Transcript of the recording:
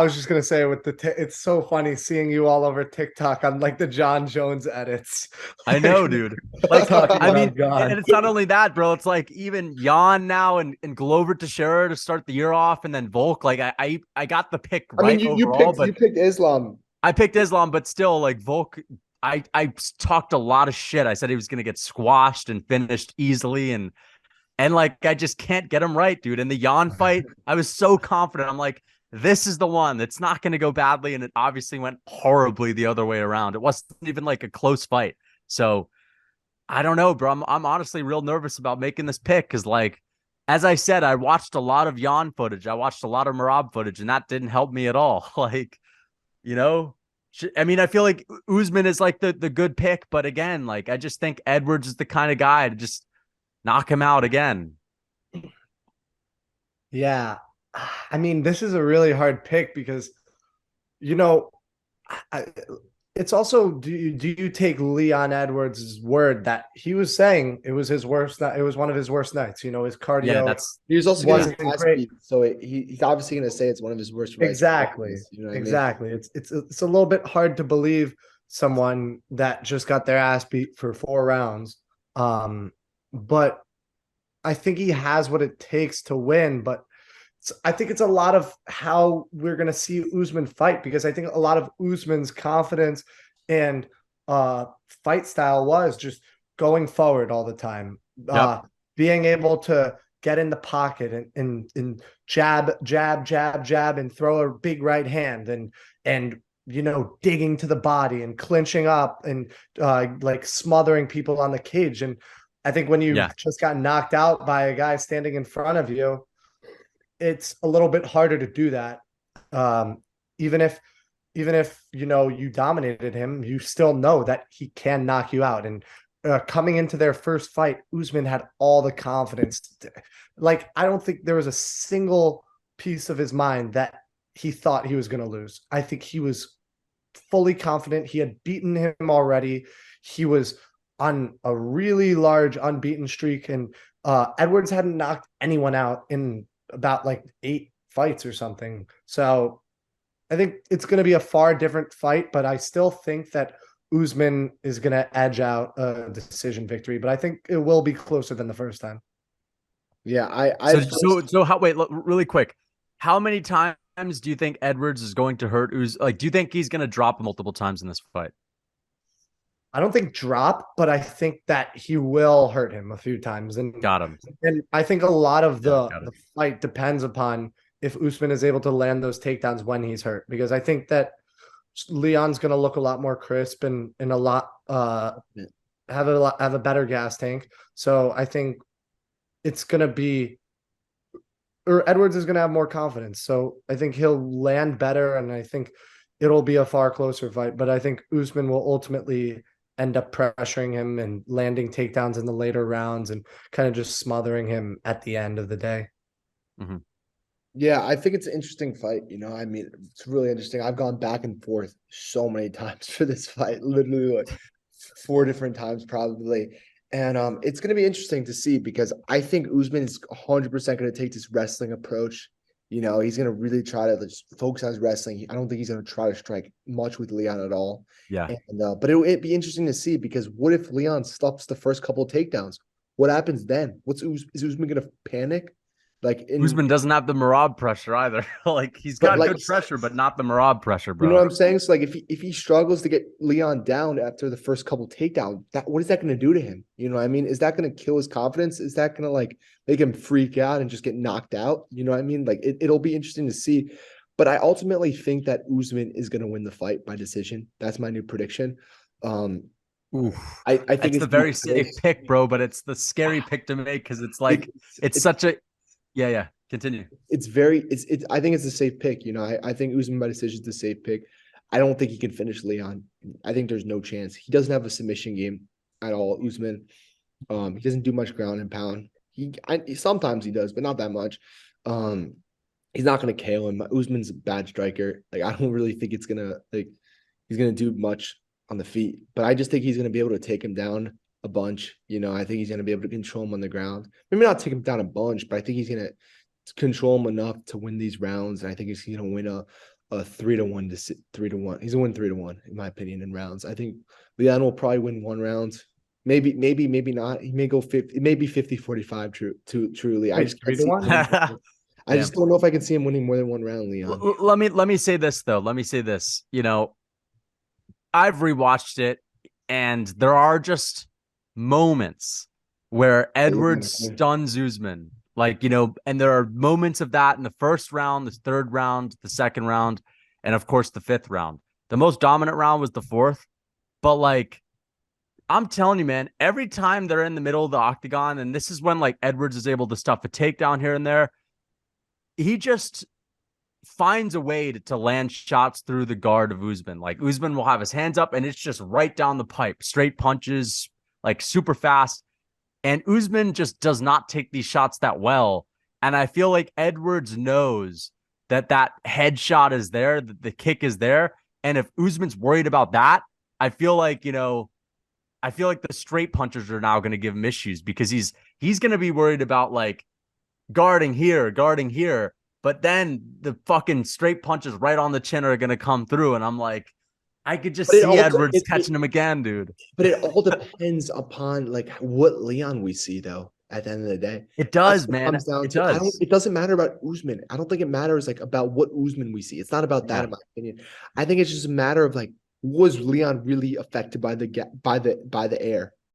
I was just gonna say with it's so funny seeing you all over TikTok on like the John Jones edits, I like know, dude. Like, talking I mean, about God. and it's not only that, bro. It's like even Jan now and Glover Teixeira to start the year off, and then Volk. Like, I got the pick I mean, right you overall, picked you but picked Islam. I picked Islam, but still, like Volk. I talked a lot of shit. I said he was gonna get squashed and finished easily, and like I just can't get him right, dude. In the Jan fight, I was so confident. I'm like, this is the one that's not going to go badly, and it obviously went horribly the other way around. It wasn't even like a close fight. So I don't know, bro. I'm honestly real nervous about making this pick because, like, as I said, I watched a lot of Jan footage. I watched a lot of Marab footage, and that didn't help me at all. Like, you know, I mean, I feel like Usman is like the good pick, but again, like, I just think Edwards is the kind of guy to just knock him out again. Yeah, I mean, this is a really hard pick because you know, I, it's also do you take Leon Edwards' word that he was saying it was his worst night, it was one of his worst nights. His Yeah, cardio that's He was also getting his wasn't ass great. beat, so he's obviously going to say it's one of his worst fights. Exactly. You know what I mean? Exactly. It's a little bit hard to believe someone that just got their ass beat for 4 rounds. But I think he has what it takes to win, but I think it's a lot of how we're going to see Usman fight because I think a lot of Usman's confidence and fight style was just going forward all the time, yep. being able to get in the pocket and jab, jab, jab, jab, and throw a big right hand and digging to the body and clinching up and like smothering people on the cage. And I think when you Yeah. just got knocked out by a guy standing in front of you, it's a little bit harder to do that. Um, even if you dominated him, you still know that he can knock you out. And coming into their first fight, Usman had all the confidence. Like I don't think there was a single piece of his mind that he thought he was going to lose. I think he was fully confident. He had beaten him already. He was on a really large unbeaten streak, and Edwards hadn't knocked anyone out in about like 8 fights or something. So I think it's going to be a far different fight, but I still think that Usman is going to edge out a decision victory. But I think it will be closer than the first time. Yeah, So how? Wait, really quick. How many times do you think Edwards is going to hurt Like, do you think he's going to drop multiple times in this fight? I don't think drop, but I think that he will hurt him a few times, and Got him. and I think a lot of Yeah, the got it. the fight depends upon if Usman is able to land those takedowns when he's hurt, because I think that Leon's going to look a lot more crisp and a lot have a better gas tank. So I think it's going to be or Edwards is going to have more confidence. So I think he'll land better, and I think it'll be a far closer fight. But I think Usman will ultimately end up pressuring him and landing takedowns in the later rounds and kind of just smothering him at the end of the day. Mhm. Yeah, I think it's an interesting fight. I mean, it's really interesting. I've gone back and forth so many times for this fight, literally like 4 different times probably. And it's going to be interesting to see because I think Usman is 100% going to take this wrestling approach. He's going to really try to just focus on his wrestling. I don't think he's going to try to strike much with Leon at all. Yeah. And but it'd be interesting to see because what if Leon stops the first couple of takedowns? What happens then? Is Usman going to panic? Like in Usman doesn't have the Marab pressure either. Like he's But got like, good pressure, but not the Marab pressure, you know what bro. I'm saying? So like, if he struggles to get Leon down after the first couple takedown, what is that going to do to him? You know what I mean? Is that going to kill his confidence? Is that going to like make him freak out and just get knocked out? You know what I mean? Like it'll be interesting to see. But I ultimately think that Usman is going to win the fight by decision. That's my new prediction. Um, Oof. I think It's it's the gonna be very safe close. pick, bro, but it's the scary pick to make because it's like it's It's such a yeah, yeah. Continue. it's very it's I think it's a safe pick. I think Usman by decision is the safe pick. I don't think he can finish Leon. I think there's no chance. He doesn't have a submission game at all. Usman. He doesn't do much ground and pound. Sometimes he does, but not that much. Um, he's not gonna KO him. Usman's a bad striker. Like I don't really think he's gonna do much on the feet. But I just think he's gonna be able to take him down a bunch. I think he's gonna be able to control him on the ground. Maybe not take him down a bunch, but I think he's gonna control him enough to win these rounds. And I think he's gonna win a 3-1 to 3-1. He's gonna win 3-1 in my opinion in rounds. I think Leon will probably win one round. Maybe not. He may go 50. It may be 50-45 truly. I Wait, just three can't to see one. I just don't know if I can see him winning more than one round, Leon. Let me say this though. Let me say this. You know, I've rewatched it, and there are just moments where Edwards stuns Usman. Like, you know, and there are moments of that in the first round, the third round, the second round, and of course the fifth round. The most dominant round was the fourth. But like, I'm telling you, man, every time they're in the middle of the octagon, and this is when like Edwards is able to stuff a takedown here and there, he just finds a way to land shots through the guard of Usman. Like Usman will have his hands up and it's just right down the pipe, straight punches, like super fast. And Usman just does not take these shots that well. And I feel like Edwards knows that that headshot is there, that the kick is there. And if Usman's worried about that, I feel like, you know, I feel like the straight punchers are now going to give him issues because he's going to be worried about like guarding here, but then the fucking straight punches right on the chin are going to come through. And I'm like, I could just see Edwards catching him again, dude. But it all depends upon like what Leon we see though. At the end of the day, it does, man. It does. It doesn't matter about Usman. I don't think it matters like about what Usman we see. It's not about that, in my opinion. I think it's just a matter of like, was Leon really affected by the air?